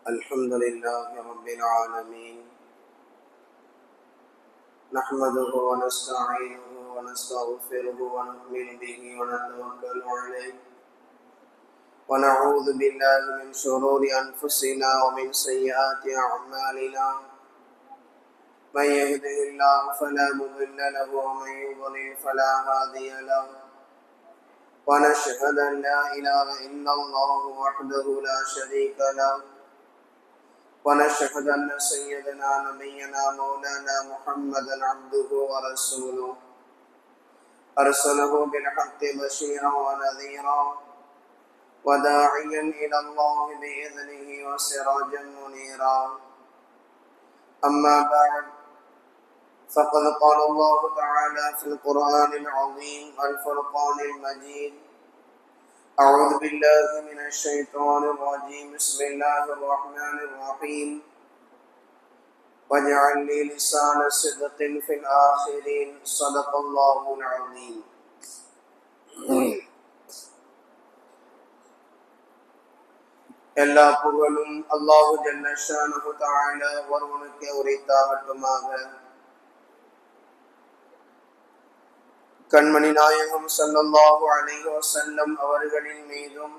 الحمد لله رب العالمين نحمده ونستعينه ونستغفره ونؤمن به ونتوكل عليه ونعوذ بالله من شرور أنفسنا ومن سيئات أعمالنا من يهده الله فلا مضل له ومن يضلل فلا هادي له ونشهد أن لا إله إلا الله وحده لا شريك له ونشهد أن سيدنا نبينا مولانا محمدا عبده ورسوله أرسله بالحق بشيرا ونذيرا وداعيا إلى الله بإذنه وسراجا منيرا أما بعد فقد قال الله تعالى في القرآن العظيم الفرقان المجيد أعوذ بالله من الشيطان الرجيم بسم الله الرحمن الرحيم واجعل لي لسان صدق في الآخرين صدق الله العظيم. எல்லா புகழும் அல்லாஹு ஜல்ல ஷானஹு தஆலா ஒருவனுக்கே உரித்தாகட்டுமாக. கண்மணி நாயகம் ஸல்லல்லாஹு அலைஹி வஸல்லம் அவர்களின் மீதும்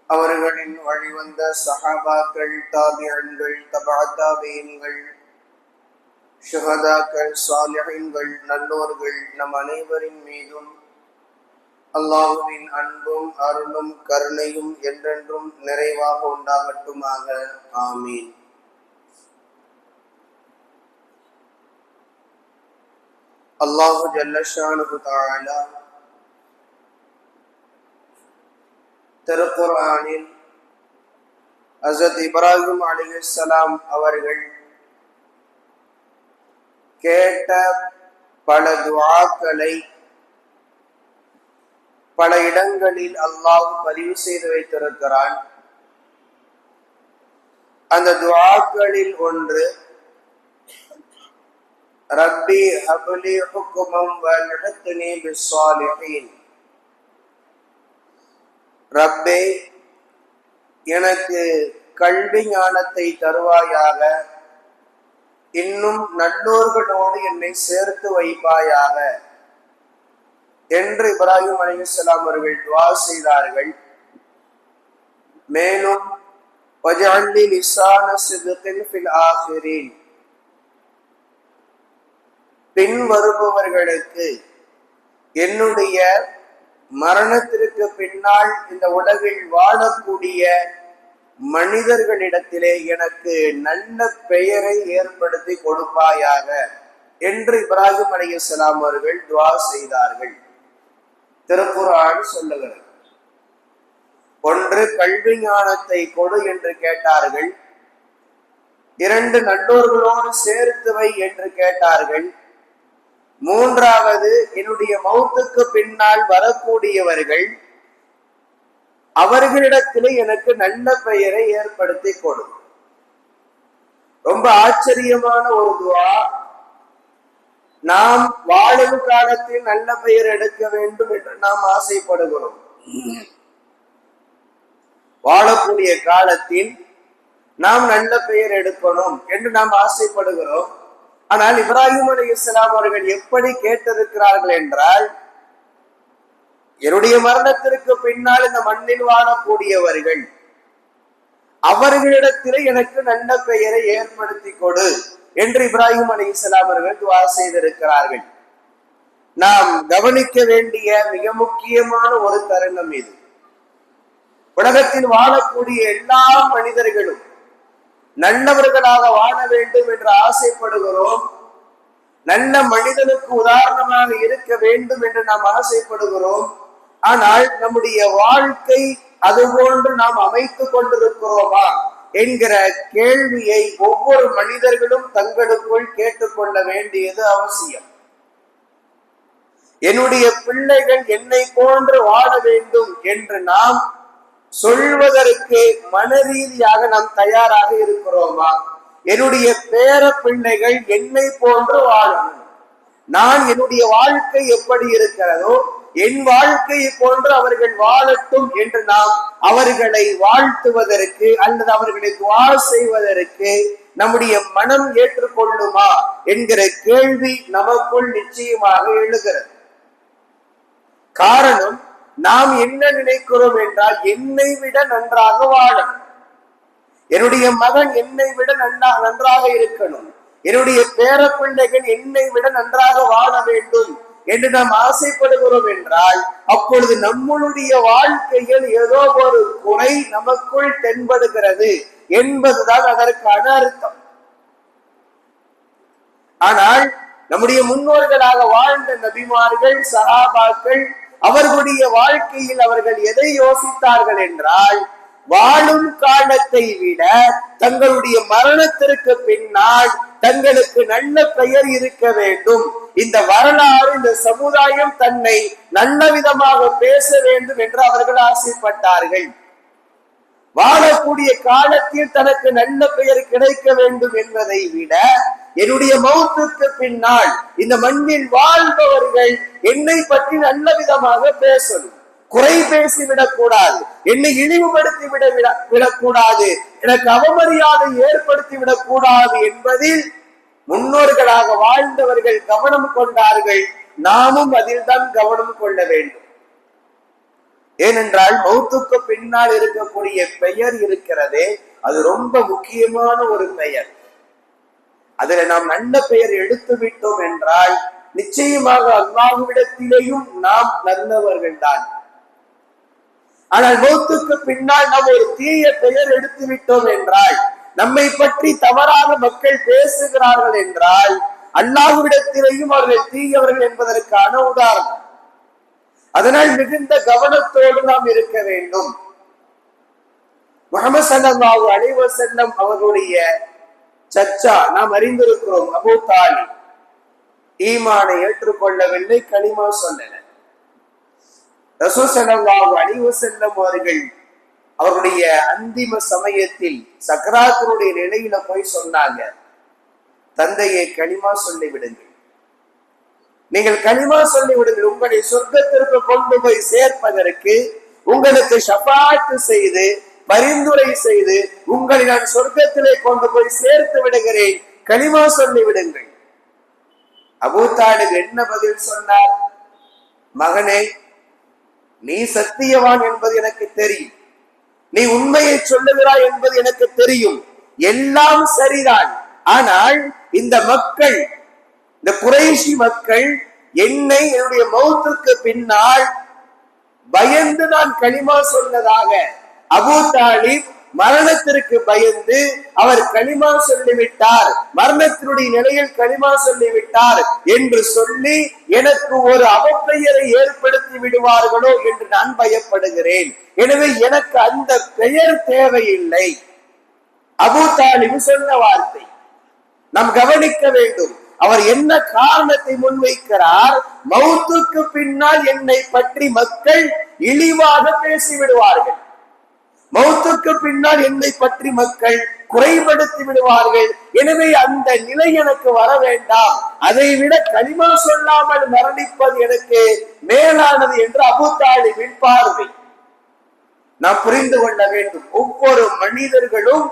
அவர்களின் வழிவந்த சஹாபாக்கள், தாபிஈன்கள், தபஅ தாபிஈன்கள், ஷுஹதாக்கள், சாலிஹீன்கள், நல்லோர்கள் நம் அனைவரின் மீதும் அல்லாஹ்வின் அன்பும் அருளும் கருணையும் என்றென்றும் நிறைவாக உண்டாகட்டுமாக. ஆமீன். அல்லாஹு ஜல்ல ஷானஹு தஆலா திருக்குர்ஆனில் ஹஸரத் இப்ராஹிம் அலைஹிஸ்ஸலாம் அவர்கள் கேட்ட பல துஆக்களை பல இடங்களில் அல்லாஹ் பதிவு செய்து வைத்திருக்கிறான். அந்த துஆக்களில் ஒன்று ரப்பி ஹப்லி ஹுக்மம் வல்ஹிக்னி பிஸ்ஸாலிஹீன். ரப்பே, எனக்கு கல்வி ஞானத்தை தருவாயாக, இன்னும் நல்லோர்களோடு என்னை சேர்த்து வைப்பாயாக என்று இப்ராஹிம் அலைஹிஸ்ஸலாம் அவர்கள் துஆ செய்தார்கள். மேலும் வஜஅல் லி லிஸான சித்கின் ஃபில் ஆகிரீன், பின் வருபவர்களுக்கு என்னுடைய மரணத்திற்கு பின்னால் இந்த உலகில் வாழக்கூடிய மனிதர்களிடத்திலே எனக்கு நல்ல பெயரை ஏற்படுத்தி கொடுப்பாயாக என்று இப்ராஹிம் அலைஹிஸ்ஸலாம் அவர்கள் துஆ செய்தார்கள். திருக்குர்ஆன் சொல்லுகிறது. ஒன்று, கல்வி ஞானத்தை கொடு என்று கேட்டார்கள். இரண்டு, நல்லோர்களோடு சேர்த்து வை என்று கேட்டார்கள். மூன்றாவது, என்னுடைய மௌத்துக்கு பின்னால் வரக்கூடியவர்கள் அவர்களிடத்திலே எனக்கு நல்ல பெயரை ஏற்படுத்தி கொடு. ரொம்ப ஆச்சரியமான ஒரு துஆ. நாம் வாழும் காலத்தில் நல்ல பெயர் எடுக்க வேண்டும் என்று நாம் ஆசைப்படுகிறோம். வாழக்கூடிய காலத்தில் நாம் நல்ல பெயர் எடுக்கணும் என்று நாம் ஆசைப்படுகிறோம். ஆனால் இப்ராஹிம் அலைஹிஸ்ஸலாம் அவர்கள் எப்படி கேட்டிருக்கிறார்கள் என்றால், என்னுடைய மரணத்திற்கு பின்னால் இந்த மண்ணில் வாழக்கூடியவர்கள் அவர்களிடத்திலே எனக்கு நல்ல பெயரை ஏற்படுத்தி கொடு என்று இப்ராஹிம் அலைஹிஸ்ஸலாம் அவர்கள் துஆ செய்திருக்கிறார்கள். நாம் கவனிக்க வேண்டிய மிக முக்கியமான ஒரு தருணம் இது. உலகத்தில் வாழக்கூடிய எல்லா மனிதர்களும் நல்லவர்களாக வாழ வேண்டும் என்று ஆசைப்படுகிறோம். நல்ல மனிதனுக்கு உதாரணமாக இருக்க வேண்டும் என்று நாம் ஆசைப்படுகிறோம். ஆனால் நம்முடைய வாழ்க்கை அதுபோன்று நாம் அமைத்துக் கொண்டிருக்கிறோமா என்கிற கேள்வியை ஒவ்வொரு மனிதர்களும் தங்களுக்குள் கேட்டுக்கொள்ள வேண்டியது அவசியம். என்னுடைய பிள்ளைகள் என்னை போன்று வாழ வேண்டும் என்று நாம் சொல்வதற்கு மனரீதியாக நாம் தயாராக இருக்கிறோமா? என்னுடைய பேர பிள்ளைகள் என்னை போன்று வாழணும், நான் என்னுடைய வாழ்க்கை எப்படி இருக்கிறதோ என் வாழ்க்கையை போன்று அவர்கள் வாழட்டும் என்று நாம் அவர்களை வாழ்த்துவதற்கு அல்லது அவர்களை துஆ செய்வதற்கு நம்முடைய மனம் ஏற்றுக்கொள்ளுமா என்கிற கேள்வி நமக்குள் நிச்சயமாக எழுகிறது. காரணம், நாம் என்ன நினைக்கிறோம் என்றால், என்னை விட நன்றாக வாழணும், என்னுடைய மகன் என்னை விட நன்றாக இருக்கணும், என்னுடைய பேர பிள்ளைகள் என்னை விட நன்றாக வாழ வேண்டும் என்று நாம் ஆசைப்படுகிறோம் என்றால், அப்பொழுது நம்மளுடைய வாழ்க்கையில் ஏதோ ஒரு குறை நமக்குள் தென்படுகிறது என்பதுதான் அதற்கான அர்த்தம். ஆனால் நம்முடைய முன்னோர்களாக வாழ்ந்த நபிமார்கள், சஹாபாக்கள், அவர்களுடைய வாழ்க்கையில் அவர்கள் எதை யோசித்தார்கள் என்றால், வாழும் காலத்தை விட தங்களுடைய மரணத்திற்கு பின்னால் தங்களுக்கு நல்ல பெயர் இருக்க வேண்டும், இந்த வரலாறு, இந்த சமுதாயம் தன்னை நல்ல விதமாக பேச வேண்டும் என்று அவர்கள் ஆசைப்பட்டார்கள். வாழக்கூடிய காலத்தில் தனக்கு நல்ல பெயர் கிடைக்க வேண்டும் என்பதை விட, என்னுடைய மௌத்துக்கு பின்னால் இந்த மண்ணில் வாழ்பவர்கள் என்னை பற்றி நல்ல விதமாக பேசணும், குறை பேசிவிடக் கூடாது, என்னை இழிவுபடுத்தி விடக்கூடாது, எனக்கு அவமரியாதை ஏற்படுத்தி விடக் கூடாது என்பதில் முன்னோர்களாக வாழ்ந்தவர்கள் கவனம் கொண்டார்கள். நாமும் அதில் தான் கவனம் கொள்ள வேண்டும். ஏனென்றால் மௌத்துக்கு பின்னால் இருக்கக்கூடிய பெயர் இருக்கிறதே, அது ரொம்ப முக்கியமான ஒரு பெயர். அதுல நாம் நல்ல பெயர் எடுத்து விட்டோம் என்றால் நிச்சயமாக அல்லாஹ்விடத்திலேயும் நாம் நல்லவர்கள் தான். ஆனால் மௌத்துக்கு பின்னால் நாம் ஒரு தீய பெயர் எடுத்து விட்டோம் என்றால், நம்மை பற்றி தவறாக மக்கள் பேசுகிறார்கள் என்றால், அல்லாஹ்விடத்திலேயும் அவர்கள் தீயவர்கள் என்பதற்கான உதாரணம். அதனால் மிகுந்த கவனத்தோடு நாம் இருக்க வேண்டும். முஹம்மது ஸல்லல்லாஹு அலைஹி வஸல்லம் அவர்களுடைய சச்சா நாம் அறிந்திருக்கிறோம், அபூ தாலிப் ஈமானை ஏற்றுக்கொள்ளவில்லை, கலிமா சொன்னனர். ரசூல் ஸல்லல்லாஹு அலைஹி வஸல்லம் அவர்கள் அவருடைய அந்திம சமயத்தில் சக்கராத்துடைய நிலையில போய் சொன்னாங்க, தந்தையை கலிமா சொல்லி விடுங்கள், நீங்கள் கலிமா சொல்லி விடுங்கள், உங்களை சொர்க்கத்திற்கு கொண்டு போய் சேர்ப்பதற்கு உங்களுக்கு ஷஃபாஅத் செய்து பரிந்துரை செய்து உங்களை நான் சொர்க்கத்திலே கொண்டு போய் சேர்த்து விடுகிறேன், கலிமா சொல்லி விடுங்கள். அபூ தாலிப் என்ன பதில் சொன்னார்? மகனே, நீ சத்தியவான் என்பது எனக்கு தெரியும், நீ உண்மையை சொல்லுகிறாய் என்பது எனக்கு தெரியும், எல்லாம் சரிதான். ஆனால் இந்த மக்கள், இந்த குறைஷி மக்கள் என்னை என்னுடைய மௌத்துக்கு பின்னால் பயந்து நான் கலிமா சொன்னதாக, அபூ தாலிப் மரணத்திற்கு பயந்து அவர் கலிமா சொல்லிவிட்டார், மரணத்தினுடைய நிலையில் கலிமா சொல்லிவிட்டார் என்று சொல்லி எனக்கு ஒரு அவப்பெயரை ஏற்படுத்தி விடுவார்களோ என்று நான் பயப்படுகிறேன். எனவே எனக்கு அந்த பெயர் தேவையில்லை. அபூ தாலிப் சொன்ன வார்த்தை நாம் கவனிக்க வேண்டும். அவர் என்ன காரணத்தை முன்வைக்கிறார்? மௌத்துக்கு பின்னால் என்னை பற்றி மக்கள் இழிவாக பேசிவிடுவார்கள், மௌத்துக்கு பின்னால் என்னை பற்றி மக்கள் குறைபடுத்தி விடுவார்கள், எனவே அந்த நிலை எனக்கு வர வேண்டாம், அதை விட கலிமா சொல்லாமல் மரணிப்பது எனக்கு மேலானது என்று அபூ தாலிபின் பார்வை. நாம் புரிந்து கொள்ள வேண்டும், ஒவ்வொரு மனிதர்களும்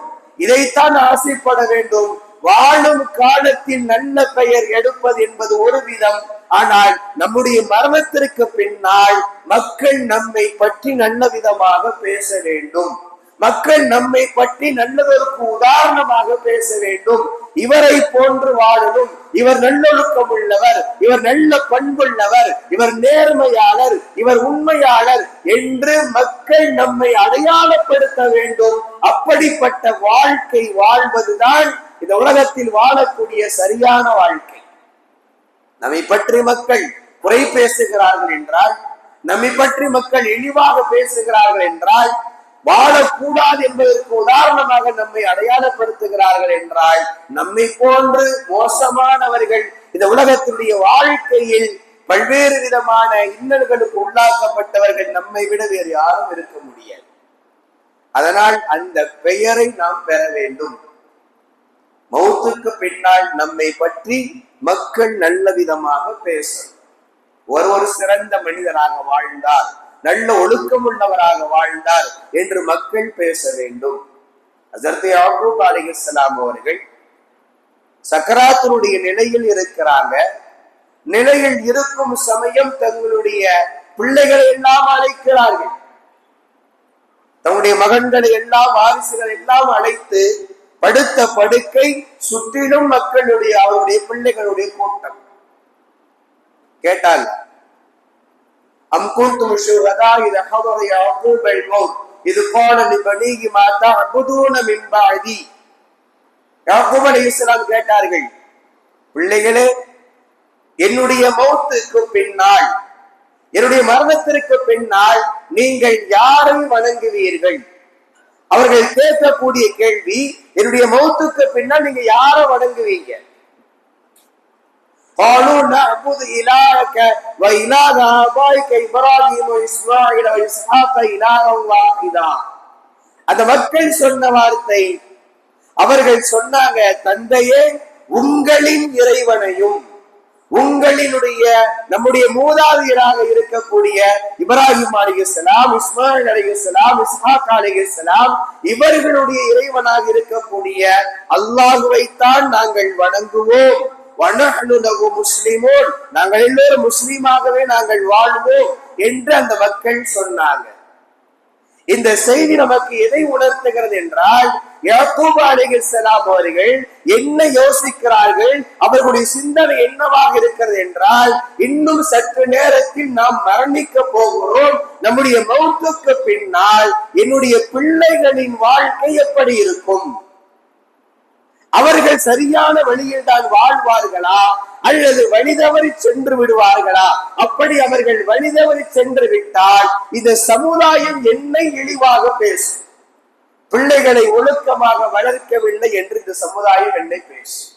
இதைத்தான் ஆசைப்பட வேண்டும். வாழும் காலத்தில் நல்ல பெயர் எடுப்பது என்பது ஒரு விதம், ஆனால் நம்முடைய மரணத்திற்கு பின்னால் மக்கள் நம்மை பற்றி நல்ல விதமாக பேச வேண்டும், மக்கள் நம்மை பற்றி நல்லதற்கு உதாரணமாக பேச வேண்டும். இவரை போன்று வாழணும், இவர் நல்லொழுக்கம் உள்ளவர், இவர் நல்ல பண்புள்ளவர், இவர் நேர்மையாளர், இவர் உண்மையாளர் என்று மக்கள் நம்மை அடையாளப்படுத்த வேண்டும். அப்படிப்பட்ட வாழ்க்கை வாழ்வதுதான் இந்த உலகத்தில் வாழக்கூடிய சரியான வாழ்க்கை. நம்மை பற்றி மக்கள் குறை பேசுகிறார்கள் என்றால், நம்மை பற்றி மக்கள் இழிவாக பேசுகிறார்கள் என்றால், வாழக்கூடாது என்பதற்கு உதாரணமாக நம்மை அடையாளப்படுத்துகிறார்கள் என்றால், நம்மை போன்று மோசமானவர்கள் இந்த உலகத்தினுடைய வாழ்க்கையில் பல்வேறு விதமான இன்னல்களுக்கு உள்ளாக்கப்பட்டவர்கள் நம்மை விட வேறு யாரும் இருக்க முடியாது. அதனால் அந்த பெயரை நாம் பெற வேண்டும். மௌத்துக்கு பின்னால் நம்மை பற்றி மக்கள் நல்ல விதமாக பேசணும். ஒரு சிறந்த மனிதராக வாழ்ந்தார், நல்ல ஒழுக்கம் உள்ளவராக வாழ்ந்தார் என்று மக்கள் பேச வேண்டும். ஹஜ்ரத் யாக்கூப் அலைஹிஸ்ஸலாம் அவர்கள் சக்கராத்தினுடைய நிலையில் இருக்கிறாங்க. நிலையில் இருக்கும் சமயம் தங்களுடைய பிள்ளைகளை எல்லாம் அழைக்கிறார்கள். தங்களுடைய மகன்களை எல்லாம், வாரிசுகள் எல்லாம் அழைத்து படுத்த படுக்கை சுற்றிலும் மக்களுடைய, அவருடைய பிள்ளைகளுடைய கூட்டம். கேட்டாங்க, அம் குன்தும் ஷுஹதா இத ஹதர யாக்கூப் அல் மௌத் இது கால லிபனீஹி மா தஅபுதூன மின் பஅதி. யாக்கூப் அலைஹிஸ்ஸலாம் கேட்டார்கள், பிள்ளைகளே, என்னுடைய மௌத்துக்கு பின்னால், என்னுடைய மரணத்திற்கு பின்னால் நீங்கள் யாரை வணங்குவீர்கள்? அவர்கள் கேட்கக்கூடிய கேள்வி, என்னுடைய மௌத்துக்கு பின்னால் நீங்க யாரை வணங்குவீங்க? قالوا نعبد إلهك وإله آبائك إبراهيم وإسماعيل وإسحاق إلها واحدا. அந்த மக்கள் சொன்ன வார்த்தை, அவர்கள் சொன்னாங்க, தந்தையே, உங்களின் இறைவனையும் உங்களினுடைய நம்முடைய மூதாதையராக இருக்கக்கூடிய இப்ராஹிம் அலைஹிஸ்ஸலாம், இஸ்மாயில் அலைஹிஸ்ஸலாம், இஸ்ஹாக் அலைஹிஸ்ஸலாம் இவர்களுடைய இறைவனாக இருக்கக்கூடிய அல்லாஹுவைத்தான் நாங்கள் வணங்குவோம். வனஹ்னு லஹு முஸ்லிமூன், நாங்கள் எல்லோரும் முஸ்லிமாகவே நாங்கள் வாழ்வோம் என்று அந்த மக்கள் சொன்னாங்க. இந்த செய்தி நமக்கு எதை உணர்த்துகிறது என்றால், யாக்கூப் அலைஹிஸ்ஸலாம் அவர்கள் என்ன யோசிக்கிறார்கள், அவர்களுடைய சிந்தனை என்னவாக இருக்கிறது என்றால், இன்னும் சற்று நேரத்தில் நாம் மரணிக்க போகிறோம். நம்முடைய மௌத்துக்கு பின்னால் என்னுடைய பிள்ளைகளின் வாழ்க்கை எப்படி இருக்கும்? அவர்கள் சரியான வழியில் தான் வாழ்வார்களா அல்லது வழி தவறி சென்று விடுவார்களா? அப்படி அவர்கள் வழி தவறி சென்று விட்டால் இந்த சமுதாயம் என்னை இழிவாக பேசும். பிள்ளைகளை ஒழுக்கமாக வளர்க்கவில்லை என்று இந்த சமுதாயம் என்னை பேசும்.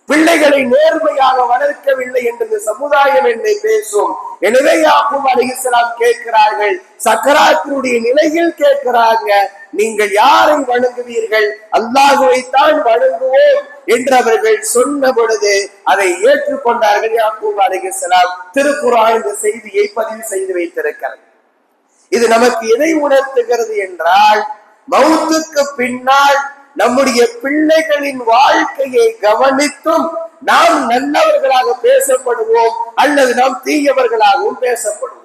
பிள்ளைகளை நேர்மையாக வளர்க்கவில்லை என்று இந்த சமுதாயம் என்னை பேசும். எனவே யாக்கூப் அலைஹிஸ்ஸலாம் கேட்கிறார்கள், சக்கராத்தினுடைய நிலையில் கேட்கிறாங்க, நீங்கள் யாரை வணங்குவீர்கள்? அல்லாஹுவைத்தான் வணங்குவோம் என்று அவர்கள் சொன்ன பொழுது அதை ஏற்றுக்கொண்டார்கள். யாக்கூப் அலைஹிஸ்ஸலாம் திருக்குர்ஆன் இந்த செய்தியை பதிவு செய்து வைத்திருக்கிறது. இது நமக்கு எதை உணர்த்துகிறது என்றால், மௌத்துக்கு பின்னால் நம்முடைய பிள்ளைகளின் வாழ்க்கையை கவனித்தும் நாம் நல்லவர்களாக பேசப்படுவோம் அல்லது நாம் தீயவர்களாகவும் பேசப்படுவோம்.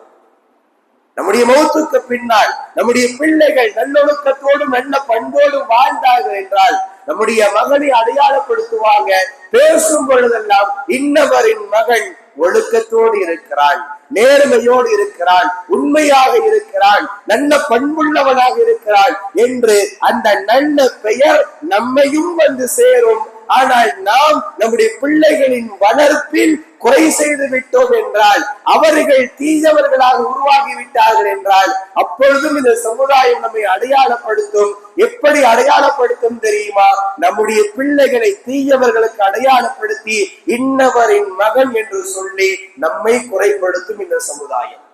நம்முடைய மௌத்துக்கு பின்னால் நம்முடைய பிள்ளைகள் நல்லொழுக்கத்தோடு நல்ல பண்போடு வாழ்ந்தார்கள் என்றால் நம்முடைய மகனை அடையாளப்படுத்துவாங்க. பேசும் பொழுதெல்லாம் இன்னவரின் மகன் ஒழுக்கத்தோடு இருக்கிறான், நேர்மையோடு இருக்கிறான், உண்மையாக இருக்கிறான், நல்ல பண்புள்ளவனாக இருக்கிறான் என்று அந்த நல்ல பெயர் நம்மையும் வந்து சேரும். ஆனால் நாம் நம்முடைய பிள்ளைகளின் வளர்ப்பில் குறை செய்து விட்டோம் என்றால், அவர்கள் தீயவர்களாக உருவாகிவிட்டார்கள் என்றால், அப்பொழுதும் இந்த சமுதாயம் நம்மை அடையாளப்படுத்தும். எப்படி அடையாளப்படுத்தும் தெரியுமா? நம்முடைய பிள்ளைகளை தீயவர்களுக்கு அடையாளப்படுத்தி இன்னவரின் மகன் என்று சொல்லி நம்மை குறைப்படுத்தும் இந்த சமுதாயம்.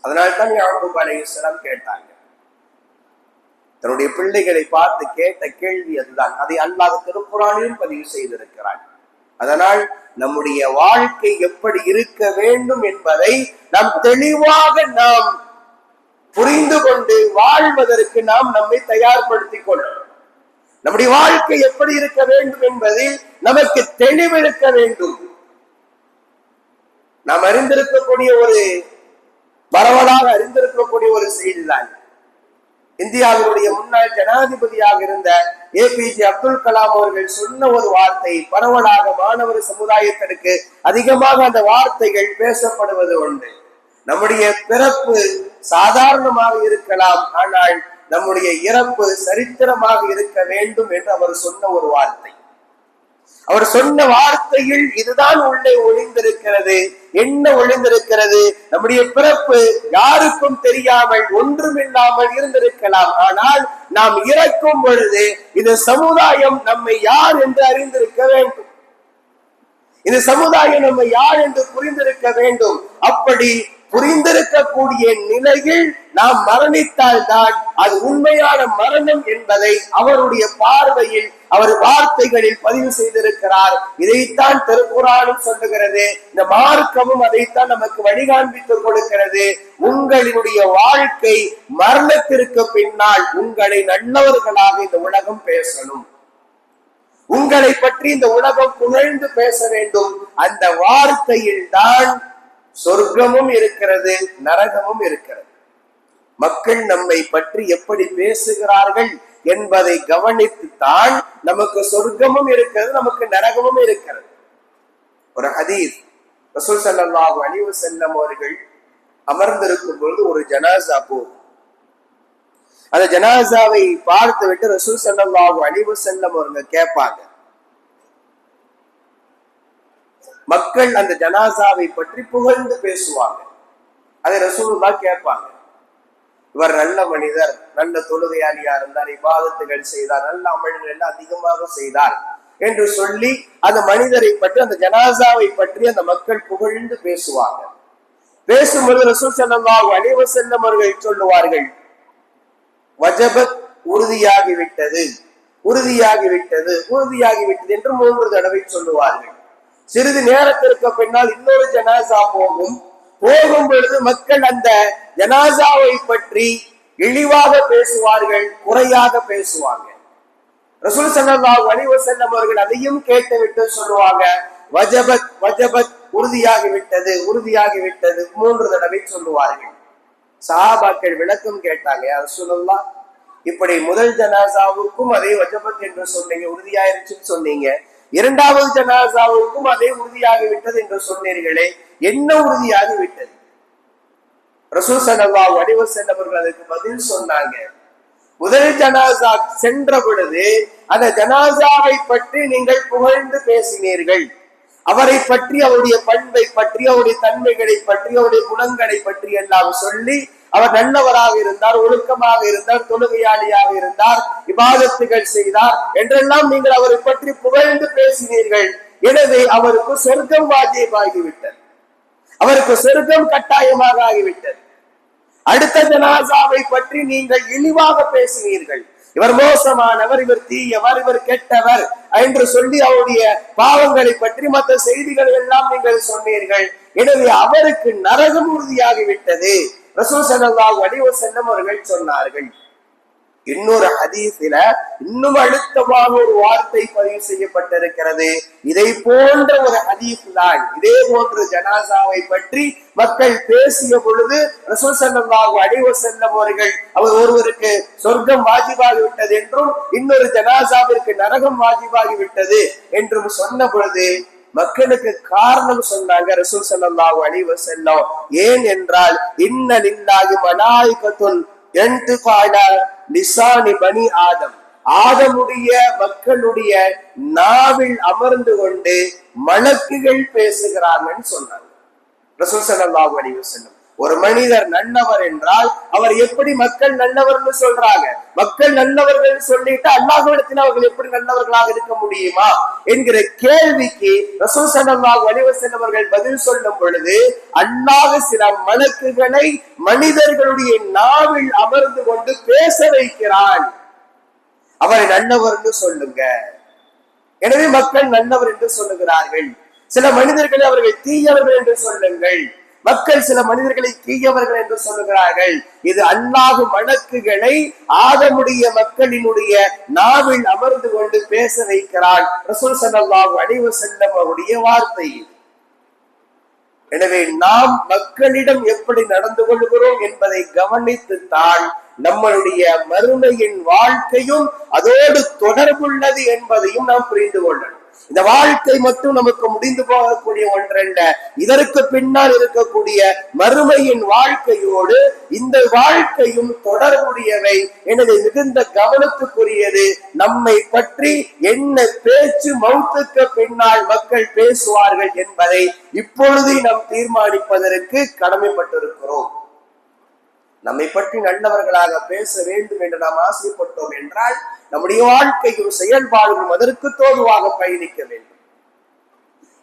அதனால்தான் யாக்கூப் அலைஹிஸ்ஸலாம் கேட்டாங்க. தன்னுடைய பிள்ளைகளை பார்த்து கேட்ட கேள்வி அதுதான். அதை அல்லாஹ் திருக்குர்ஆனிலும் பதிவு செய்திருக்கிறான். அதனால் நம்முடைய வாழ்க்கை எப்படி இருக்க வேண்டும் என்பதை நாம் தெளிவாக நாம் புரிந்து கொண்டு வாழ்வதற்கு நாம் நம்மை தயார்படுத்திக் கொள்ளணும். நம்முடைய வாழ்க்கை எப்படி இருக்க வேண்டும் என்பதில் நமக்கு தெளிவெடுக்க வேண்டும். நாம் அறிந்திருக்கக்கூடிய ஒரு பரவலாக அறிந்திருக்கக்கூடிய ஒரு செய்திதான், இந்தியாவினுடைய முன்னாள் ஜனாதிபதியாக இருந்த APJ அப்துல் கலாம் அவர்கள் சொன்ன ஒரு வார்த்தை பரவலாக மாணவர் சமுதாயத்திற்கு அதிகமாக அந்த வார்த்தைகள் பேசப்படுவது உண்டு. நம்முடைய பிறப்பு சாதாரணமாக இருக்கலாம், ஆனால் நம்முடைய இறப்பு சரித்திரமாக இருக்க வேண்டும் என்று அவர் சொன்ன ஒரு வார்த்தை. அவர் சொன்ன வார்த்தையில் இதுதான் உள்ளே ஒளிந்திருக்கிறது. என்ன ஒளிந்திருக்கிறது? நம்முடைய பிறப்பு யாருக்கும் தெரியாமல் ஒன்றுமில்லாமல் இருந்திருக்கலாம், ஆனால் நாம் இறக்கும் பொழுது இந்த சமுதாயம் நம்மை யார் என்று அறிந்திருக்க வேண்டும். இந்த சமுதாயம் நம்மை யார் என்று புரிந்திருக்க வேண்டும். அப்படி புரிந்திருக்கக்கூடிய நிலையில் நாம் மரணித்தால் தான் அது உண்மையான மரணம் என்பதை அவருடைய பார்வையில் அவர் வார்த்தைகளில் பதிவு செய்திருக்கிறார். இதைத்தான் திருக்குர்ஆனும் சொல்லுகிறது. இந்த மார்க்கமும் அதைத்தான் நமக்கு வழிகாண்பித்துக் கொடுக்கிறது. உங்களுடைய வாழ்க்கை மரணத்திற்கு பின்னால் உங்களை நல்லவர்களாக இந்த உலகம் பேசணும், உங்களை பற்றி இந்த உலகம் புகழ்ந்து பேச வேண்டும். அந்த வார்த்தையில் தான் சொர்க்கமும் இருக்கிறது, நரகமும் இருக்கிறது. மக்கள் நம்மை பற்றி எப்படி பேசுகிறார்கள் என்பதை கவனித்துத்தான் நமக்கு சொர்க்கமும் இருக்கிறது, நமக்கு நரகமும் இருக்கிறது. ஒரு ஹதீஸ், ரசூல் ஸல்லல்லாஹு அலைஹி வஸல்லம் அவர்கள் அமர்ந்திருக்கும் பொழுது ஒரு ஜனாசா போகும். அந்த ஜனாசாவை பார்த்து விட்டு ரசூல் ஸல்லல்லாஹு அலைஹி வஸல்லம் அவர்கள் கேட்பாங்க, மக்கள் அந்த ஜனாசாவை பற்றி புகழ்ந்து பேசுவாங்க. அதை ரசூலுல்லாஹ் கேட்பாங்க, இவர் நல்ல மனிதர், நல்ல தொழுகையாளியா இருந்தார், இபாதத்துகள் செய்தார், நல்ல அமல்கள் எல்லாம் அதிகமாக செய்தார் என்று சொல்லி அந்த மனிதரை பற்றி, அந்த ஜனாசாவை பற்றி அந்த மக்கள் புகழ்ந்து பேசுவாங்க. பேசும்பொழுது ரசூல் ஸல்லல்லாஹு அலைஹி வஸல்லம் அவர்கள் சொல்லுவார்கள், வஜபத், உறுதியாகிவிட்டது, உறுதியாகிவிட்டது, உறுதியாகிவிட்டது என்று 3 தடவை சொல்லுவார்கள். சிறிது நேரத்திற்கு பின்னால் இன்னொரு ஜனாசா போகும். போகும் பொழுது மக்கள் அந்த ஜனாசாவை பற்றி இழிவாக பேசுவார்கள், குறையாக பேசுவாங்க. ரசூல் ஸல்லல்லாஹு அலைஹி வஸல்லம் அவர்கள் அதையும் கேட்டுவிட்டு சொல்லுவாங்க, வஜபத், வஜபத், உறுதியாகிவிட்டது, உறுதியாகிவிட்டது 3 தடவை சொல்லுவார்கள். சஹாபாக்கள் விளக்கம் கேட்டாங்க, யா ரசூலல்லாஹ், இப்படி முதல் ஜனாசாவுக்கும் அதே வஜபத் என்று சொன்னீங்க, உறுதியாயிருச்சுன்னு சொன்னீங்க, இரண்டாவது ஜனாசாவுக்கும் அதே உறுதியாகிவிட்டது என்று சொன்னீர்களே, என்ன உறுதியாகிவிட்டது? ரசூல் ஸல்லல்லாஹு அலைஹி வஸல்லம் அவர்கள் அதற்கு பதில் சொன்னாங்க, முதல் ஜனாசா சென்ற பொழுது அந்த ஜனாசாவை பற்றி நீங்கள் புகழ்ந்து பேசினீர்கள், அவரை பற்றி, அவருடைய பண்பை பற்றி, அவருடைய தன்மைகளை பற்றி, அவருடைய குணங்களை பற்றி எல்லாம் சொல்லி, அவர் நல்லவராக இருந்தார், ஒழுக்கமாக இருந்தார், தொழுகையாளியாக இருந்தார், இபாதத்துகள் செய்தார் என்றெல்லாம் நீங்கள் அவரை பற்றி புகழ்ந்து பேசினீர்கள். எனவே அவருக்கு சொர்க்கம் வாஜிபாகிவிட்டது, அவருக்கு சொர்க்கம் கட்டாயமாக ஆகிவிட்டது. அடுத்த ஜனாசாவை பற்றி நீங்கள் இழிவாக பேசினீர்கள், இவர் மோசமானவர், இவர் தீயவர், இவர் கெட்டவர் என்று சொல்லி அவருடைய பாவங்களை பற்றி மற்ற செய்திகளை எல்லாம் நீங்கள் சொன்னீர்கள். எனவே அவருக்கு நரகம் உறுதியாகிவிட்டது ரசூல் ஸல்லல்லாஹு அலைஹி வஸல்லம் அவர்கள் சொன்னார்கள். இன்னொரு ஹதீஸில இன்னும் அழுத்தமாக ஒரு வார்த்தை பதிவு செய்யப்பட்டிருக்கிறது. இதை போன்ற ஒரு ஹதீஸ் தான், இதே போன்ற ஜனாசாவை பற்றி மக்கள் பேசிய பொழுது ரசூல் ஸல்லல்லாஹு அலைஹி வஸல்லம் அவர்கள் அவர் ஒருவருக்கு சொர்க்கம் வாஜிபாகிவிட்டது என்றும் இன்னொரு ஜனாசாவிற்கு நரகம் வாஜிபாகிவிட்டது என்றும் சொன்ன பொழுது மக்களுக்கு காரணம் சொன்னாங்க ரசூல் ஸல்லல்லாஹு அலைஹி வஸல்லம். ஏன் என்றால், இன்ன லில்லாஹி மலாயிகத்துன் யன்திகு அலா லிசானி பனி ஆதம், ஆதமுடைய மக்களுடைய நாவில் அமர்ந்து கொண்டு மலக்குகள் பேசுகிறாங்கன்னு சொன்னாங்க ரசூல் ஸல்லல்லாஹு அலைஹி வஸல்லம். ஒரு மனிதர் நல்லவர் என்றால் அவர் எப்படி மக்கள் நல்லவர்னு சொல்றாங்க, மக்கள் நல்லவர்கள் சொல்லிட்டு அல்லாஹ்விடத்தில் அவர்கள் எப்படி நல்லவர்களாக இருக்க முடியுமா என்கிற கேள்விக்கு ரசூல் ஸல்லல்லாஹு அலைஹி வஸல்லம் அவர்கள் பதில் சொல்லும் பொழுது, அல்லாஹ் சில மலக்குகளை மனிதர்களுடைய நாவில் அமர்ந்து கொண்டு பேச வைக்கிறான், அவரை நல்லவர்னு சொல்லுங்க. எனவே மக்கள் நல்லவர் என்று சொல்லுகிறார்கள். சில மனிதர்களை அவர்கள் தீயவர்கள் என்று சொல்லுங்கள், மக்கள் சில மனிதர்களை தீயவர்கள் என்று சொல்லுகிறார்கள். இது அல்லாஹ் மலக்குகளை ஆதமுடைய மக்களினுடைய நாவில் அமர்ந்து கொண்டு பேச வைக்கிறான் ரசூல் ஸல்லல்லாஹு அலைஹி வஸல்லம் அவருடைய வார்த்தை. எனவே நாம் மக்களிடம் எப்படி நடந்து கொள்கிறோம் என்பதை கவனித்துத்தான் நம்மளுடைய மறுமையின் வாழ்க்கையும் அதோடு தொடர்புள்ளது என்பதையும் நாம் புரிந்து கொள்ளணும். இந்த வாழ்க்கை மட்டும் நமக்கு முடிந்து போகக்கூடிய ஒன்றல்ல, இதற்கு பின்னால் இருக்கக்கூடிய மறுமையின் வாழ்க்கையோடு இந்த வாழ்க்கையும் தொடர்புடையவை. எனவே மிகுந்த கவனத்துக்குரியது, நம்மை பற்றி என்ன பேச்சு மௌத்துக்கு பின்னால் மக்கள் பேசுவார்கள் என்பதை இப்பொழுது நாம் தீர்மானிப்பதற்கு கடமைப்பட்டிருக்கிறோம். நம்மை பற்றி நல்லவர்களாக பேச வேண்டும் என்று நாம் ஆசைப்பட்டோம் என்றால் நம்முடைய வாழ்க்கையும் செயல்பாடுகளும் அதற்கு தோதுவாக பயணிக்க வேண்டும்.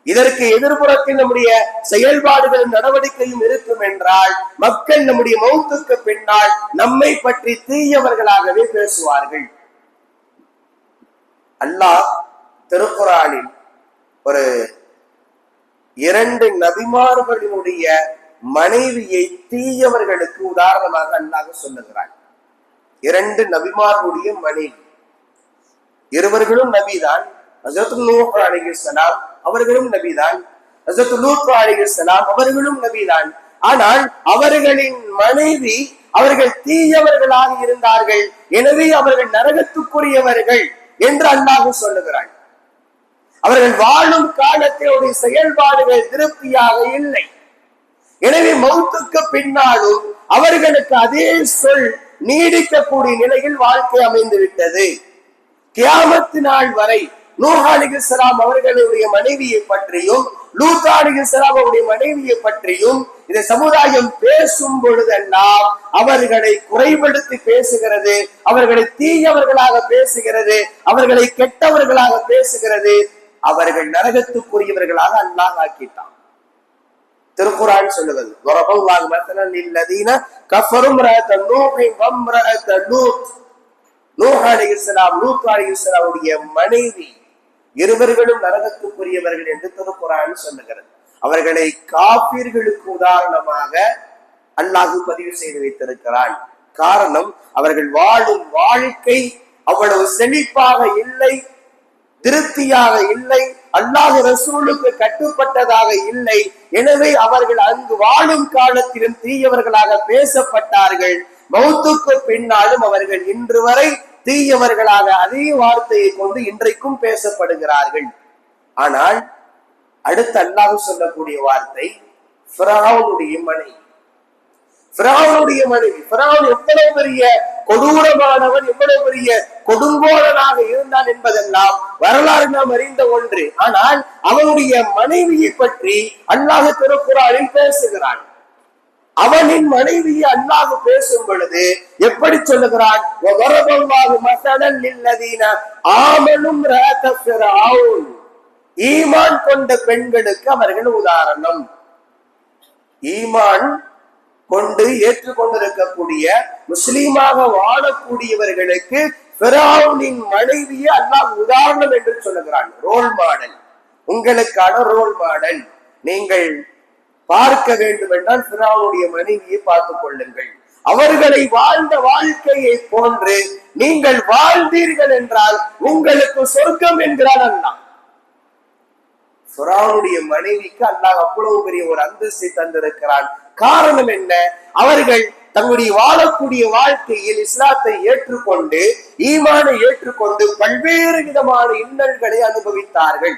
இதற்கு எதிர்ப்புறத்தில் நம்முடைய செயல்பாடுகளும் நடவடிக்கையும் இருக்கும் என்றால் மக்கள் நம்முடைய மௌத்துக்கு பின்னால் நம்மை பற்றி தீயவர்களாகவே பேசுவார்கள். அல்லாஹ் திருக்குர்ஆனில் ஒரு 2 நபிமார்களினுடைய மனைவியை தீயவர்களுக்கு உதாரணமாக அல்லாஹ் சொல்லுகிறான். 2 நபிமார்களுடைய மனைவி, இருவர்களும் நபிதான். ஹஜ்ரத் நூஹ் அலைஹிஸ்ஸலாம் அவர்களும் நபிதான், ஹஜ்ரத் லூத் அலைஹிஸ்ஸலாம் அவர்களும் நபிதான். ஆனால் அவர்களின் மனைவி அவர்கள் தீயவர்களாக இருந்தார்கள், எனவே அவர்கள் நரகத்துக்குரியவர்கள் என்று அல்லாஹ் சொல்லுகிறான். அவர்கள் வாழும் காலத்தினுடைய செயல்பாடுகள் திருப்தியாக இல்லை, எனவே மௌத்துக்கு பின்னாலும் அவர்களுக்கு அதே சொல் நீடிக்கக்கூடிய நிலையில் வாழ்க்கை அமைந்து விட்டது. கியாமத்து நாள் வரை நூஹ் அலைஹிஸ்ஸலாம் அவர்களுடைய மனைவியை பற்றியும் லூத் அலைஹிஸ்ஸலாம் அவருடைய மனைவியை பற்றியும் இந்த சமுதாயம் பேசும் பொழுதெல்லாம் அவர்களை குறைபடுத்தி பேசுகிறது, அவர்களை தீயவர்களாக பேசுகிறது, அவர்களை கெட்டவர்களாக பேசுகிறது, அவர்கள் நரகத்துக்குரியவர்களாக அல்லாஹ் ஆக்கிட்டான். திருக்குர்ஆன் சொல்லுவது வரபல்லாஹு மஸலன் லில்லதீன கஃபரு இம்ரஅத நூஹ் வ இம்ரஅத லூத். நூஹ் அலைஹிஸ்ஸலாம் லூத் அலைஹிஸ்ஸலாம் உடைய மனைவி இருவர்களும் நரகத்துக்குரியவர்கள் என்று திருக்குர்ஆன் சொல்லுகிறது. அவர்களை காபிர்களுக்கு உதாரணமாக அல்லாஹ் பதிவு செய்து வைத்திருக்கிறான். காரணம், அவர்கள் வாழும் வாழ்க்கை அவ்வளவு செழிப்பாக இல்லை, திருப்தியாக இல்லை, அல்லாஹ் ரசூலுக்கு கட்டுப்பட்டதாக இல்லை. எனவே அவர்கள் அங்கு வாழும் காலத்திலும் தீயவர்களாக பேசப்பட்டார்கள். மௌத்துக்கு பின்னாலும் அவர்கள் இன்று வரை தீயவர்களாக அதே வார்த்தையை கொண்டு இன்றைக்கும் பேசப்படுகிறார்கள். ஆனால் அடுத்து அல்லாஹ் சொல்லக்கூடிய வார்த்தை ஃபிரௌனுடைய மனைவி. ஃபிரௌனுடைய மனைவி, ஃபிரௌன் எவ்வளவு பெரிய கொடூரமானவன், எவ்வளவு பெரிய கொடுங்கோலனாக இருந்தான் என்பதெல்லாம் வரலாறு நாம் அறிந்த ஒன்று. ஆனால் அவனுடைய மனைவியை பற்றி அல்லாஹ் திருக்குர்ஆனில் பேசுகிறான். அவனின் மனைவியை அல்லாஹ் பேசும் பொழுது எப்படி சொல்லுகிறான்? வரபல்லாஹு மஸலன் லில்லதீன ஆமனு இம்ரஅத ஃபிரௌன். ஈமான் கொண்ட பெண்களுக்கு அவர்கள் உதாரணம். ஈமான் கொண்டு ஏற்றுக்கொண்டிருக்கக்கூடிய முஸ்லீமாக வாழக்கூடியவர்களுக்கு ஃபிரௌனின் மனைவியை அல்லாஹ் உதாரணம் என்று சொல்லுகிறான். ரோல் மாடல், உங்களுக்கான ரோல் மாடல். நீங்கள் பார்க்க வேண்டும் என்றால் ஃபிரௌனுடைய மனைவியை பார்த்துக் கொள்ளுங்கள். அவர்களை வாழ்ந்த வாழ்க்கையை போன்று நீங்கள் வாழ்ந்தீர்கள் என்றால் உங்களுக்கு சொர்க்கம் என்கிறான் அல்லாஹ். ஃபிரௌனுடைய மனைவிக்கு அல்லாஹ் அவ்வளவு பெரிய ஒரு அந்தஸ்தை தந்திருக்கிறான். காரணம் என்ன? அவர்கள் தங்களுடைய வாழக்கூடிய வாழ்க்கையில் இஸ்லாத்தை ஏற்றுக்கொண்டு ஈமானை ஏற்றுக்கொண்டு பல்வேறு விதமான இன்னல்களை அனுபவித்தார்கள்.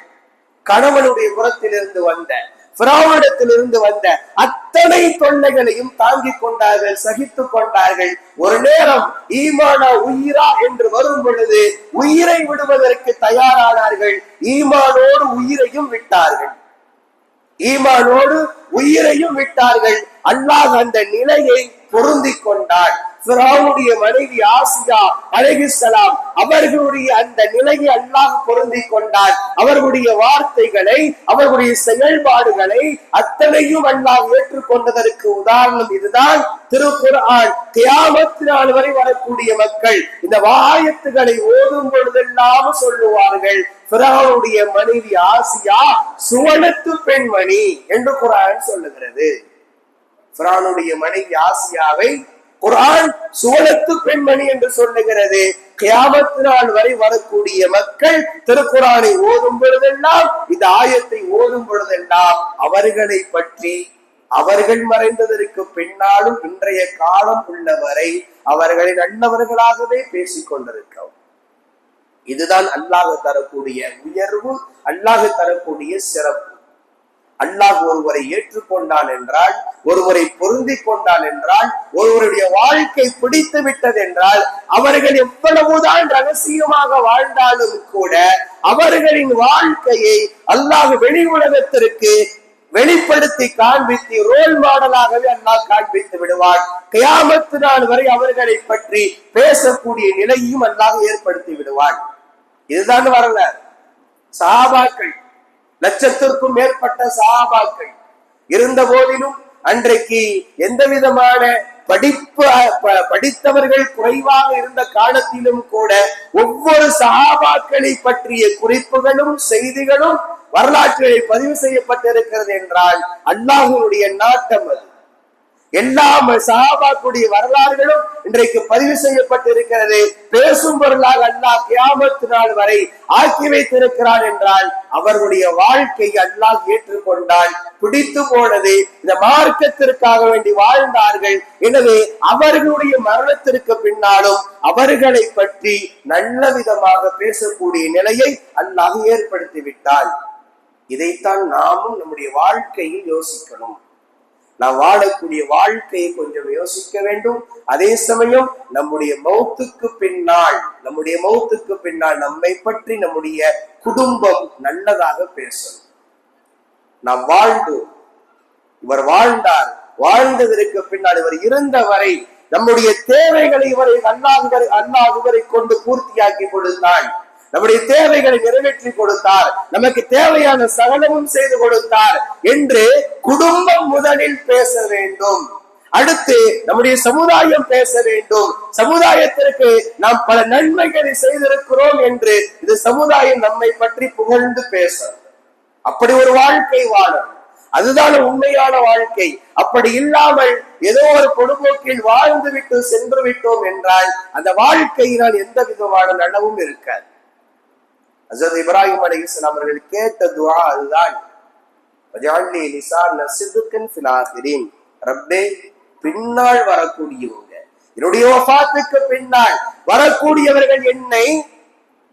கணவனுடைய புறத்திலிருந்து வந்த, ஃபிரௌனிடத்திலிருந்து வந்த அத்தனை தொல்லைகளையும் தாங்கிக் கொண்டார்கள், சகித்துக் கொண்டார்கள். ஒரு நேரம் ஈமானா உயிரா என்று வரும் பொழுது உயிரை விடுவதற்கு தயாரானார்கள். ஈமானோடு உயிரையும் விட்டார்கள், ஈமானோடு உயிரையும் விட்டார்கள். அல்லாஹ் அந்த நிலையை பொருந்திக் கொண்டான். ஃபிரௌனுடைய மனைவி ஆசியா அலைஹிஸ்ஸலாம் அவர்களுடைய அந்த நிலையை அல்லாஹ் பொருந்திக் கொண்டான். அவர்களுடைய வார்த்தைகளை, அவர்களுடைய செயல்பாடுகளை அத்தனையும் அல்லாஹ் ஏற்றுக்கொண்டதற்கு உதாரணம் இதுதான் திருக்குர்ஆன். கியாமத் நாள் வரை வரக்கூடிய மக்கள் இந்த ஆயத்துகளை ஓதும் பொழுதெல்லாம் சொல்லுவார்கள், ஃபிரௌனுடைய மனைவி ஆசியா சுவனத்து பெண்மணி என்று குர்ஆன் சொல்லுகிறது. ஃபிரௌனுடைய மனைவி ஆசியாவை குர்ஆன் சுவனத்து பெண்மணி என்று சொல்லுகிறது. கியாமத் நாள் வரை வரக்கூடிய மக்கள் திருக்குர்ஆனை ஓதும் பொழுதெல்லாம், இந்த ஆயத்தை ஓதும் பொழுதெல்லாம் அவர்களை பற்றி, அவர்கள் மறைந்ததற்கு பின்னாலும் இன்றைய காலம் உள்ளவரை அவர்களை நல்லவர்களாகவே பேசிக் கொண்டிருக்கிறோம். இதுதான் அல்லாஹ் தரக்கூடிய உயர்வு, அல்லாஹ் தரக்கூடிய சிறப்பு. அல்லாஹ் ஒருவரை ஏற்றுக்கொண்டான் என்றால், ஒருவரை பொருந்தி கொண்டான் என்றால், ஒருவருடைய வாழ்க்கை பிடித்து விட்டது என்றால், அவர்கள் எவ்வளவுதான் ரகசியமாக வாழ்ந்தாலும் கூட அவர்களின் வாழ்க்கையை அல்லாஹ் வெளி உலகத்திற்கு வெளிப்படுத்தி காண்பித்து ரோல் மாடலாகவே அல்லாஹ் காண்பித்து விடுவான். கியாமத் நாள் வரை அவர்களை பற்றி பேசக்கூடிய நிலையையும் அல்லாஹ் ஏற்படுத்தி விடுவான். இதுதான் வரலாறு. சஹாபாக்கள் லட்சத்திற்கும் மேற்பட்ட சஹாபாக்கள் இருந்த போதிலும் அன்றைக்கு எந்த விதமான படித்தவர்கள் குறைவாக இருந்த காலத்திலும் கூட ஒவ்வொரு சஹாபாக்களை பற்றிய குறிப்புகளும் செய்திகளும் வரலாற்றில் பதிவு செய்யப்பட்டிருக்கிறது என்றால் அல்லாஹ்வுடைய நாட்டம் அது. எல்லா சஹாபாக்களுடைய வரலாறுகளும் இன்றைக்கு பதிவு செய்யப்பட்டிருக்கிறது. பேசும் பொருளாக அல்லாஹ் கியாமத் நாள் வரை ஆக்கி வைத்திருக்கிறான் என்றால் அவர்களுடைய வாழ்க்கை அல்லாஹ் ஏற்றுக்கொண்டான், பிடித்து போனது. இந்த மார்க்கத்திற்காக வேண்டி வாழ்ந்தார்கள். எனவே அவர்களுடைய மரணத்திற்கு பின்னாலும் அவர்களை பற்றி நல்ல விதமாக பேசக்கூடிய நிலையை அல்லாஹ் ஏற்படுத்தி விட்டான். இதைத்தான் நாமும் நம்முடைய வாழ்க்கையில் யோசிக்கணும். நாம் வாழக்கூடிய வாழ்க்கையை கொஞ்சம் யோசிக்க வேண்டும். அதே சமயம் நம்முடைய மௌத்துக்கு பின்னால் நம்மை பற்றி நம்முடைய குடும்பம் நல்லதாக பேசணும். நாம் வாழ்ந்தோம், இவர் வாழ்ந்தார், வாழ்ந்ததற்கு பின்னால் இவர் இருந்த வரை நம்முடைய தேவைகளை அல்லாஹ் இவரை கொண்டு பூர்த்தியாக்கி கொடுத்தார், நம்முடைய தேவைகளை நிறைவேற்றி கொடுத்தார், நமக்கு தேவையான சகலமும் செய்து கொடுத்தார் என்று குடும்பம் முதலில் பேச வேண்டும். அடுத்து நம்முடைய சமுதாயம் பேச வேண்டும். சமுதாயத்திற்கு நாம் பல நன்மைகளை செய்திருக்கிறோம் என்று இந்த சமுதாயம் நம்மை பற்றி புகழ்ந்து பேசும். அப்படி ஒரு வாழ்க்கை வாழும், அதுதான் உண்மையான வாழ்க்கை. அப்படி இல்லாமல் ஏதோ ஒரு பொடுபோக்கில் வாழ்ந்து விட்டு சென்று விட்டோம் என்றால் அந்த வாழ்க்கையினால் எந்த விதமான நனவும் இருக்காது. ஹஜ்ரத் இப்ராஹிம் அலைஹிஸ்ஸலாம் அவர்கள் கேட்ட துஆ அதுதான். வஜஅல்னி லிஸான சித்கின் ஃபில் ஆகிரீன். ரப்பே, பின்னால் வரக்கூடியவங்க, என்னுடைய வஃபாத்துக்கு பின்னால் வரக்கூடியவர்கள் என்னை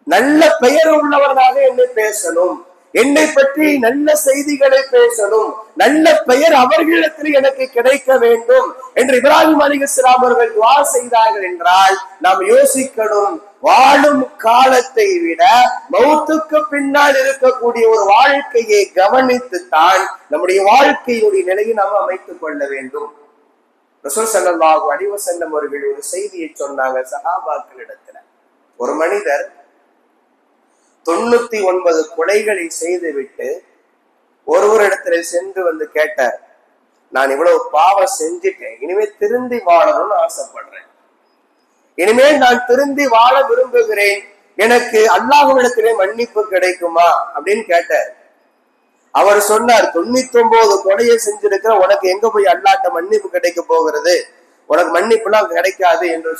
நல்ல பெயர் உள்ளவர்களாக என்னை பேசணும், என்னை பற்றி நல்ல செய்திகளை பேசணும், நல்ல பெயர் அவர்களிடத்தில் எனக்கு கிடைக்க வேண்டும் என்று இப்ராஹிம் அலைஹிஸ்ஸலாம் அவர்கள் துஆ செய்தார்கள் என்றால் நாம் யோசிக்கணும், வாழும் காலத்தை விட மௌத்துக்கு பின்னால் இருக்கக்கூடிய ஒரு வாழ்க்கையை கவனித்துத்தான் நம்முடைய வாழ்க்கையுடைய நிலையை நாம் அமைத்துக் கொள்ள வேண்டும். ரசூல் ஸல்லல்லாஹு அலைஹி வஸல்லம் அவர்கள் ஒரு செய்தியை சொன்னாங்க சஹாபாக்களிடத்துல. ஒரு மனிதர் 99 கொலைகளை செய்துவிட்டு ஒருவரிடத்துல சென்று வந்து கேட்டார், நான் இவ்வளவு பாவம் செஞ்சுட்டேன், இனிமே திருந்தி வாழணும்னு ஆசைப்படுறேன், இனிமேல் நான் திருந்தி வாழ விரும்புகிறேன், எனக்கு அல்லாஹ்விடத்திலே மன்னிப்பு கிடைக்குமா அப்படின்னு கேட்டார். அவர் சொன்னார், 99 கொலையை செஞ்சிருக்கிற உனக்கு எங்க போய் அல்லாஹ்ட்ட மன்னிப்பு கிடைக்க போகிறது, உனக்கு மன்னிப்பு எல்லாம் கிடைக்காது என்று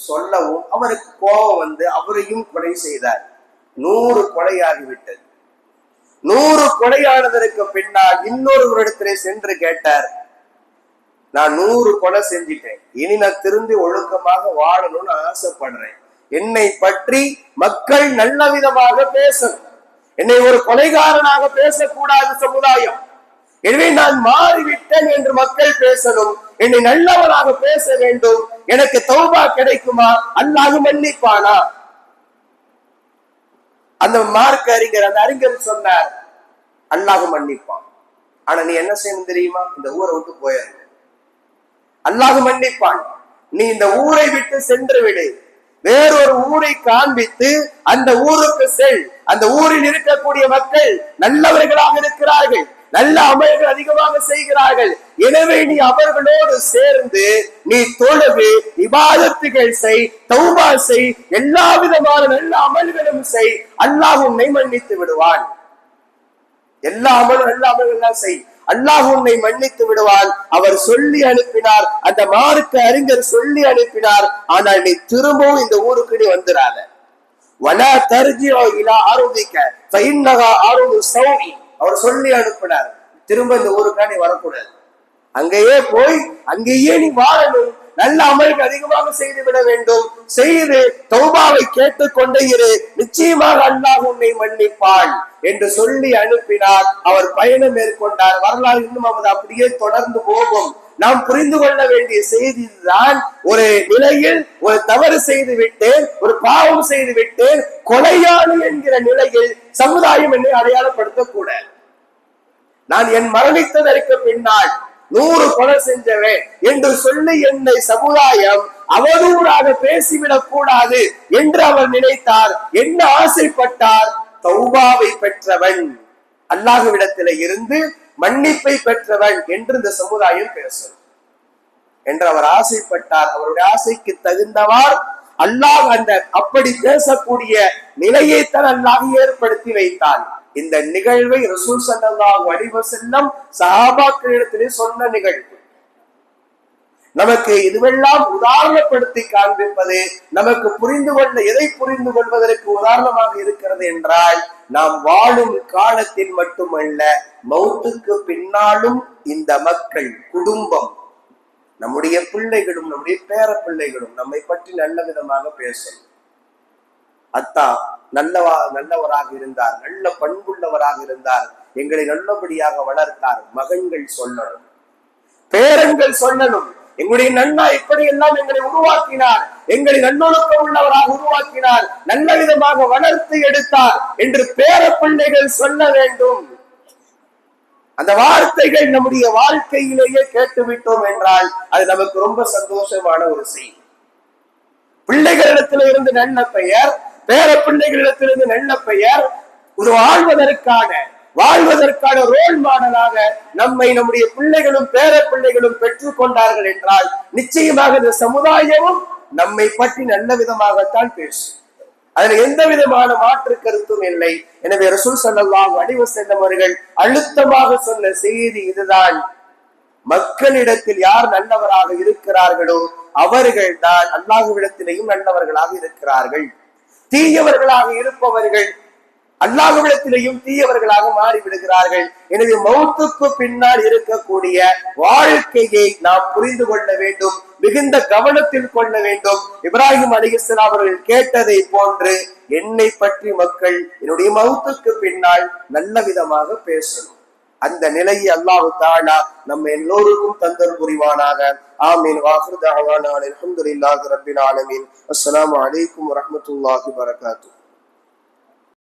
சொல்லவும் அவருக்கு கோபம் வந்து அவரையும் கொலை செய்தார். 100 கொலையாகிவிட்டது. 100 கொலையானதற்கு பின்னால் இன்னொருவரிடத்திலே சென்று கேட்டார், நான் 100 கொலை செஞ்சிட்டேன், இனி நான் திரும்பி ஒழுக்கமாக வாழணும்னு ஆசைப்படுறேன், என்னை பற்றி மக்கள் நல்ல விதமாக பேசணும், என்னை ஒரு கொலைகாரனாக பேசக்கூடாது சமுதாயம், எனவே நான் மாறிவிட்டேன் என்று மக்கள் பேசணும், என்னை நல்லவனாக பேச வேண்டும், எனக்கு தௌபா கிடைக்குமா, அல்லாஹ் மன்னிப்பானா? அந்த மார்க்க அறிஞர், அந்த அறிஞர் சொன்னார், அல்லாஹ் மன்னிப்பான், ஆனா நீ என்ன செய்யணும் தெரியுமா, இந்த ஊரை விட்டு போயிரு, அல்லாஹ் மன்னிப்பான், நீ இந்த ஊரை விட்டு சென்று விடு, வேறொரு ஊரை காண்பித்து அந்த ஊருக்கு செல், அந்த ஊரில் இருக்கக்கூடிய மக்கள் நல்லவர்களாக இருக்கிறார்கள், நல்ல அமல்கள் அதிகமாக செய்கிறார்கள், எனவே நீ அவர்களோடு சேர்ந்து நீ தொழுது இபாதத்துகள் செய், தௌபா செய், எல்லா விதமான நல்ல அமல்களும் செய், அல்லாஹ் உன்னை மன்னித்து விடுவான். எல்லா அமல்கள் செய், அல்லாஹ் உன்னை மன்னித்து விடுவான். அவர் சொல்லி அனுப்பினார், அந்த மார்க்க அறிஞர் சொல்லி அனுப்பினார், ஆனால் நீ திரும்பவும் இந்த ஊருக்கு நீ வந்துடாத. வலா தர்ஜிஉ இலா அர்திக ஃபஇன்னஹா அர்து ஸௌஇ. அவர் சொல்லி அனுப்பினார், திரும்ப இந்த ஊருக்கு நீ வரக்கூடாது, அங்கேயே போய் அங்கேயே நீ வாழணும், நல்ல அமல்கள் அதிகமாக செய்து விட வேண்டும், செய்து தௌபாவை கேட்டுக்கொண்டே இரு, நிச்சயமாக அல்லாஹ் உன்னை மன்னிப்பான் என்று சொல்லி அனுப்பினார். அவர் பயணம் மேற்கொண்டார். வரலாறு இன்னும் அது அப்படியே தொடர்ந்து போகும். நாம் புரிந்து கொள்ள வேண்டிய செய்தி தான், ஒரு நிலையில் ஒரு தவறு செய்து விட்டேன், ஒரு பாவம் செய்து விட்டேன், கொலையாளி என்கிற நிலையில் சமுதாயம் என்னை அடையாளப்படுத்தக்கூடாது. நான் என் மரணித்ததற்கு பின்னால் 100 கொலை செஞ்சவன் என்று சொல்லி என்னை சமுதாயம் அவதூறாக பேசிவிடக் கூடாது என்று அவர் நினைத்தார். என்ன ஆசைப்பட்டார்? தௌபாவை பெற்றவன், அல்லாஹ்விடத்தில இருந்து மன்னிப்பை பெற்றவன் என்று இந்த சமுதாயம் பேசும் என்று அவர் ஆசைப்பட்டார். அவருடைய ஆசைக்கு தகுந்தவார் அல்லாஹ் அந்த அப்படி பேசக்கூடிய நிலையை தான் அல்லாஹ் ஏற்படுத்தி வைத்தான். இந்த நிகழ்வை ரசூல் ஸல்லல்லாஹு அலைஹி வஸல்லம் சஹாபாக்களிடத்திலே சொன்ன நிகழ்வு. நமக்கு இதுவெல்லாம் உதாரணப்படுத்தி காண்பிப்பது நமக்கு எதை புரிந்து கொள்வதற்கு உதாரணமாக இருக்கிறது என்றால், நாம் வாழும் காலத்தில் மட்டுமல்ல, மௌத்துக்கு பின்னாலும் இந்த மக்கள், குடும்பம், நம்முடைய பிள்ளைகளும் நம்முடைய பேர பிள்ளைகளும் நம்மை பற்றி நல்ல விதமாக பேசணும். அத்தா நல்லவராக இருந்தார், நல்ல பண்புள்ளவராக இருந்தார், எங்களை நல்லபடியாக வளர்த்தார். மகன்கள் சொல்லணும், பேரன்கள் சொல்லணும், எங்களுடைய நன்னா இப்படி எல்லாம் எங்களை உருவாக்கினார், எங்களை நல்லொழுக்கம் உள்ளவராக உருவாக்கினார், நல்ல விதமாக வளர்த்து எடுத்தார் என்று பேர பிள்ளைகள் சொல்ல வேண்டும். அந்த வார்த்தைகள் நம்முடைய வாழ்க்கையிலேயே கேட்டுவிட்டோம் என்றால் அது நமக்கு ரொம்ப சந்தோஷமான ஒரு செய்தி. பிள்ளைகளிடத்தில் இருந்து நல்ல பெயர், பேர பிள்ளைகளிடத்திலிருந்து நல்ல பெயர், வாழ்வதற்கான ரோல் மாடலாக நம்மை நம்முடைய பிள்ளைகளும் பேர பிள்ளைகளும் பெற்றுக் கொண்டார்கள் என்றால் நிச்சயமாக இந்த சமுதாயமும் நம்மை பற்றி நல்ல விதமாகத்தான் பேசும். அதுல எந்த விதமான மாற்று கருத்தும் இல்லை. எனவே ரசூல் ஸல்லல்லாஹு அலைஹி வஸல்லம் அவர்கள் அழுத்தமாக சொன்ன செய்தி இதுதான்: மக்களிடத்தில் யார் நல்லவராக இருக்கிறார்களோ அவர்கள் தான் அல்லாஹ்விடத்திலேயும் நல்லவர்களாக இருக்கிறார்கள். தீயவர்களாக இருப்பவர்கள் அல்லாஹ்விடத்திலேயும் தீயவர்களாக மாறிவிடுகிறார்கள். எனவே மௌத்துக்கு பின்னால் இருக்கக்கூடிய வாழ்க்கையை நாம் புரிந்து கொள்ள வேண்டும், மிகுந்த கவனத்தில் கொள்ள வேண்டும். இப்ராஹிம் அலைஹிஸ்ஸலாம் அவர்கள் கேட்டதை போன்று என்னை பற்றி மக்கள் என்னுடைய மௌத்துக்கு பின்னால் நல்ல விதமாக பேசணும். அந்த நிலையை அல்லாஹ் தஆலா நம்ம எல்லோருக்கும் தந்தல் புரிவானாக. ஆமீன். வாஹிரு தஅவானா அல்ஹம்துலில்லாஹி ரப்பில் ஆலமீன். அஸ்ஸலாமு அலைக்கும் வரஹ்மத்துல்லாஹி வபரகாத்துஹு.